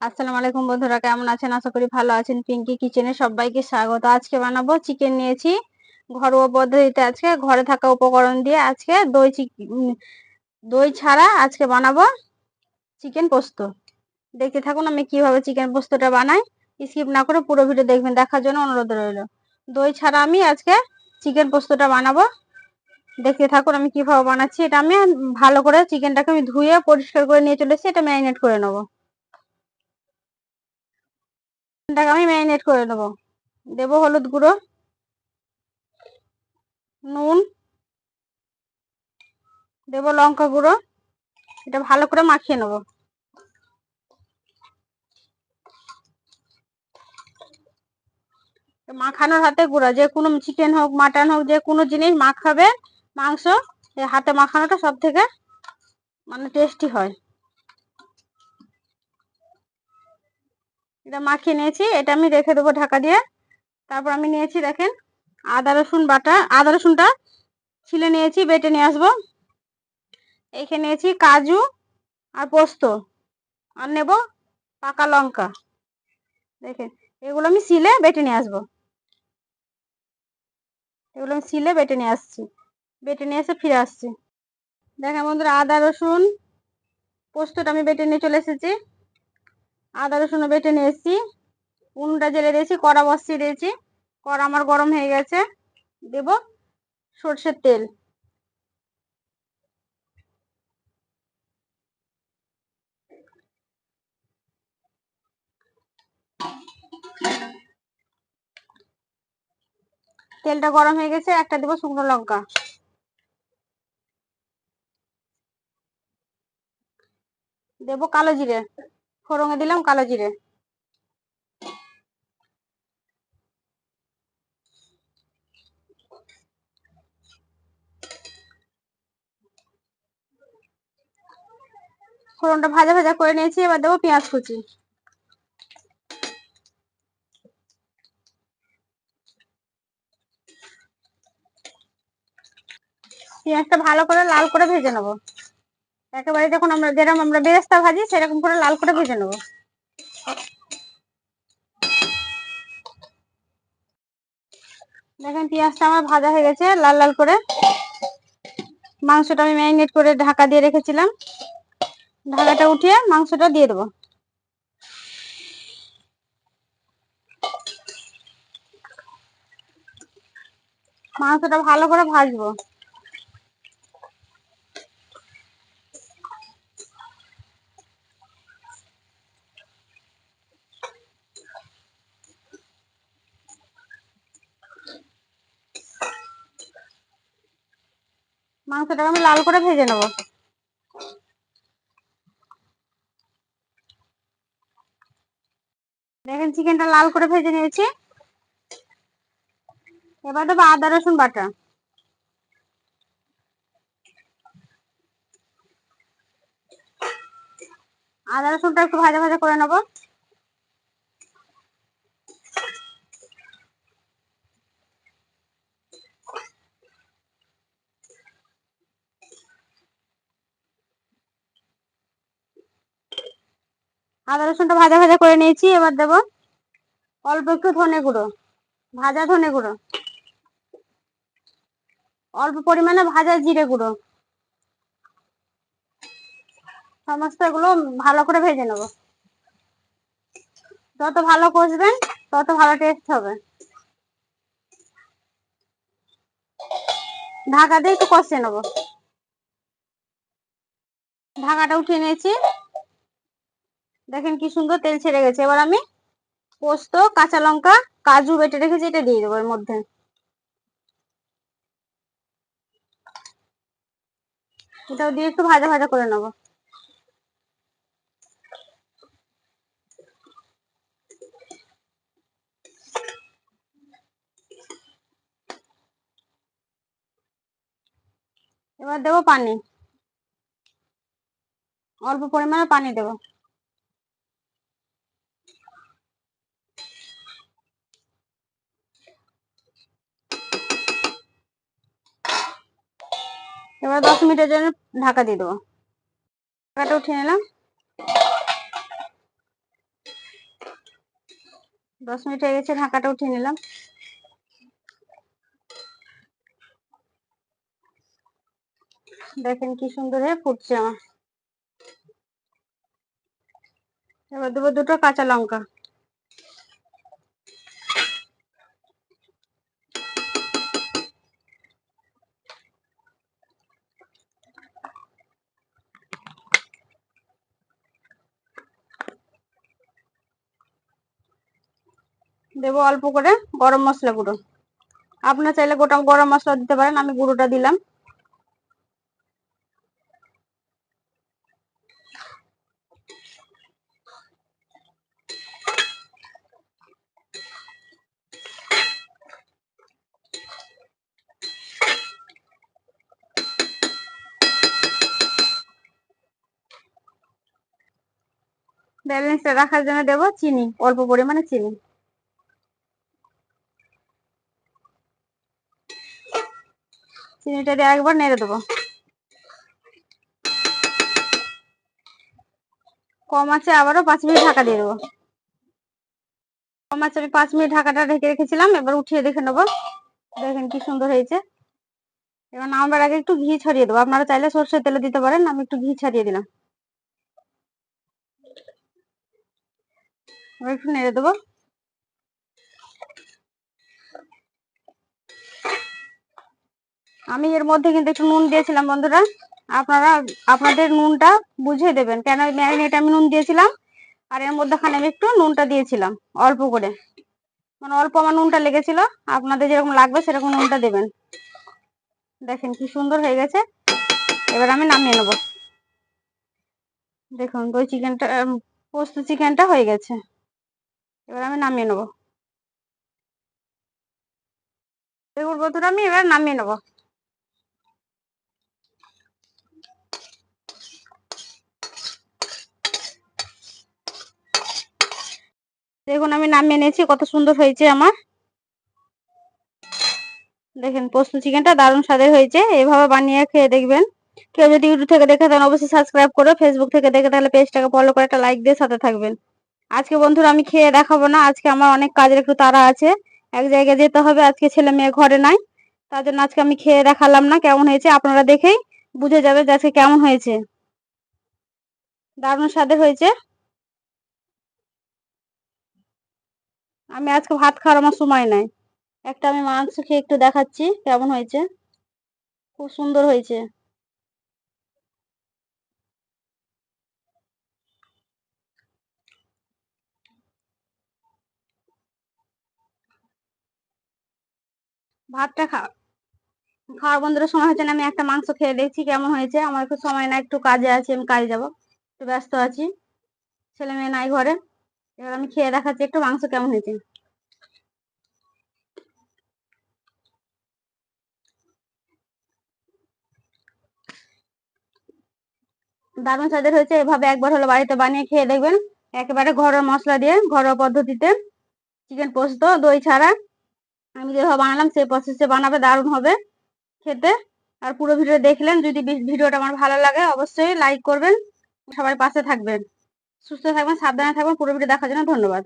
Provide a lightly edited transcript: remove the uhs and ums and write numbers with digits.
আসসালামু আলাইকুম বন্ধুরা, কেমন আছেন? আশা করি ভালো আছেন। পিঙ্কি কিচেনে সবাইকে স্বাগত। আজকে বানাবো চিকেন নিয়েছি ঘরোয়া পদ্ধতিতে। আজকে ঘরে থাকা উপকরণ দিয়ে আজকে দই ছাড়া আজকে বানাবো চিকেন পোস্ত। দেখতে থাকুন আমি কিভাবে চিকেন পোস্তটা বানাই। স্কিপ না করে পুরো ভিডিও দেখবেন, দেখার জন্য অনুরোধ রইল। দই ছাড়া আমি আজকে চিকেন পোস্তটা বানাবো। দেখতে থাকুন আমি কিভাবে বানাচ্ছি। এটা আমি ভালো করে চিকেনটাকে আমি ধুয়ে পরিষ্কার করে নিয়ে চলে এসেছি। এটা ম্যারিনেট করে নেবো। চিকেনটাকে আমি ম্যারিনেট করে নেবো। দেবো হলুদ গুঁড়ো, নুন, দেবো লঙ্কা গুঁড়ো। এটা ভালো করে মাখিয়ে নেব। মাখানোর হাতে গুঁড়া, যে কোনো চিকেন হোক মাটন হোক যে কোনো জিনিস মাখাবে, মাংস হাতে মাখানোটা সব থেকে টেস্টি হয়। এটা মাখিয়ে নিয়েছি, এটা আমি রেখে দেবো ঢাকা দিয়ে। তারপর আমি নিয়েছি দেখেন আদা রসুন বাটা। আদা রসুনটা ছিলে নিয়েছি, বেটে নিয়ে আসবো। এইখানে নিয়েছি কাজু আর পোস্ত, আর নেব পাকা লঙ্কা। দেখেন এগুলো আমি সিলে বেটে নিয়ে আসবো। এগুলো আমি সিলে বেটে নিয়ে আসছি, বেটে নিয়ে এসে ফিরে আসছি। দেখেন বন্ধুরা, আদা রসুন পোস্তটা আমি বেটে নিয়ে চলে এসেছি। আদা রসুন বেটে নিয়ে এসেছি। উনুনটা জেলে দিয়েছি, কড়া বসিয়ে দিয়েছি। কড়া আমার গরম হয়ে গেছে। দেব সর্ষের তেল। তেলটা গরম হয়ে গেছে, একটা দেবো শুকনো লঙ্কা। দেব কালো জিরে, ফোড়নে দিলাম কালো জিরে। ফোড়নটা ভাজা ভাজা করে নিয়েছি, এবার দেবো পেঁয়াজ কুচি। পেঁয়াজটা ভালো করে লাল করে ভেজে নেবো। একেবারে যখন যেরকম আমরা বেরেস্তা ভাজি সেরকম করে লাল করে ভেজে নেবো। দেখেন পেঁয়াজটা আমার ভাজা হয়ে গেছে লাল লাল করে। মাংসটা আমি ম্যারিনেট করে ঢাকা দিয়ে রেখেছিলাম, ঢাকাটা উঠিয়ে মাংসটা দিয়ে দেবো। মাংসটা ভালো করে ভাজবো। মাংসটা আমি লাল করে ভেজে নেবো। দেখেন চিকেনটা লাল করে ভেজে নিয়েছি। এবার দেবো আদা রসুন বাটা। আদা রসুনটা একটু ভাজা ভাজা করে নেবো। আদা রসুনটা ভাজা ভাজা করে নিয়েছি। এবার দেবো অল্প একটু ধনে গুঁড়ো, ভাজা ধনে গুঁড়ো, অল্প পরিমাণে ভাজা জিরে গুঁড়ো। সমস্ত এগুলো ভালো করে ভেজে নেবো। যত ভালো কষবেন তত ভালো টেস্ট হবে। ঢাকা দিয়ে একটু কষিয়ে নেবো। ঢাকাটা উঠিয়ে নিয়েছি। দেখেন কি সুন্দর তেল ছেড়ে গেছে। এবার আমি পোস্ত, কাঁচা লঙ্কা, কাজু বেটে রেখেছি, এটা দিয়ে দেবো এর মধ্যে। এটাও দিয়ে একটু ভাজা ভাজা করে নেবো। এবার দেবো পানি, অল্প পরিমাণে পানি দেবো। এবার 10 মিনিটের জন্য ঢাকা দিয়ে দেবো। ঢাকাটা উঠিয়ে নিলাম। 10 মিনিট হয়ে গেছে, ঢাকাটা উঠিয়ে নিলাম। দেখেন কি সুন্দর হয়ে ফুটছে আমার। এবার দেবো 2টো কাঁচা লঙ্কা। দেবো অল্প করে গরম মশলা গুঁড়ো। আপনারা চাইলে গোটা গরম মশলা দিতে পারেন, আমি গুঁড়োটা দিলাম। ব্যালেন্সটা রাখার জন্য দেবো চিনি, অল্প পরিমাণে চিনি। চিনিটা দিয়ে একবার নেড়ে দেবো। কম আছে আবারও 5 মিনিট ঢাকা দিয়ে দেবো। কম আছে, আমি 5 মিনিট ঢাকাটা ঢেকে রেখেছিলাম, এবার উঠিয়ে দেখে নেবো। দেখেন কি সুন্দর হয়েছে। এবার নামাবার আগে একটু ঘি ছড়িয়ে দেবো, আপনারা চাইলে সর্ষের তেলও দিতে পারেন, আমি একটু ঘি ছড়িয়ে দিলাম। এবার একটু নেড়ে দেবো। আমি এর মধ্যে কিন্তু একটু নুন দিয়েছিলাম বন্ধুরা, আপনারা আপনাদের নুনটা বুঝে দেবেন, কেন ম্যারিনেটে আমি নুন দিয়েছিলাম, আর এর মধ্যেখানে আমি একটু নুনটা দিয়েছিলাম অল্প করে, মানে অল্প আমার নুনটা লেগেছিল, আপনাদের যেরকম লাগবে সেরকম নুনটা দেবেন। দেখেন কি সুন্দর হয়ে গেছে। এবার আমি নামিয়ে নেবো। দেখুন দই চিকেনটা, পোস্ত চিকেনটা হয়ে গেছে। এবার আমি নামিয়ে নেবো। দেখুন বন্ধুরা, আমি এবার নামিয়ে নেবো। দেখুন আমি নামিয়ে নিয়েছি, কত সুন্দর হয়েছে আমার। দেখেন পোস্ত চিকেনটা দারুণ স্বাদের হয়েছে, এভাবে বানিয়ে খেয়ে দেখবেন। কেউ যদি ইউটিউব থেকে দেখে থাকেন অবশ্যই সাবস্ক্রাইব করো, ফেসবুক থেকে দেখে তাহলে পেজটাকে ফলো করে একটা লাইক দিয়ে সাথে থাকবেন। আজকে বন্ধুরা আমি খেয়ে দেখাবো না, আজকে আমার অনেক কাজের একটু তাড়া আছে, এক জায়গায় যেতে হবে, আজকে ছেলে মেয়ে ঘরে নাই, তার জন্য আজকে আমি খেয়ে দেখালাম না কেমন হয়েছে। আপনারা দেখেই বুঝে যাবে যে আজকে কেমন হয়েছে। দারুণ স্বাদের হয়েছে। আমি আজকে ভাত খাওয়ার আমার সময় নাই, একটা আমি মাংস খেয়ে একটু দেখাচ্ছি কেমন হয়েছে। খুব সুন্দর হয়েছে। ভাতটা খাওয়ার বন্ধুরা সময় হচ্ছে না, আমি একটা মাংস খেয়ে দেখছি কেমন হয়েছে। আমার একটু সময় না, একটু কাজে আছি, আমি কাজে যাব, একটু ব্যস্ত আছি, ছেলে মেয়ে নাই ঘরে। এবার আমি খেয়ে দেখাচ্ছি একটু মাংস কেমন হয়েছে। দারুণ স্বাদের হয়েছে, এভাবে একবার হলো বাড়িতে বানিয়ে খেয়ে দেখবেন, একেবারে ঘরোয়া মশলা দিয়ে ঘরোয়া পদ্ধতিতে চিকেন পোস্ত দই ছাড়া। আমি যেভাবে বানালাম সেই প্রসেসে বানাবে, দারুণ হবে খেতে। আর পুরো ভিডিও দেখলেন, যদি ভিডিওটা আমার ভালো লাগে অবশ্যই লাইক করবেন, সবাই পাশে থাকবেন, সুস্থ থাকবেন, সাবধানে থাকবেন। পুরো ভিডিও দেখার জন্য ধন্যবাদ।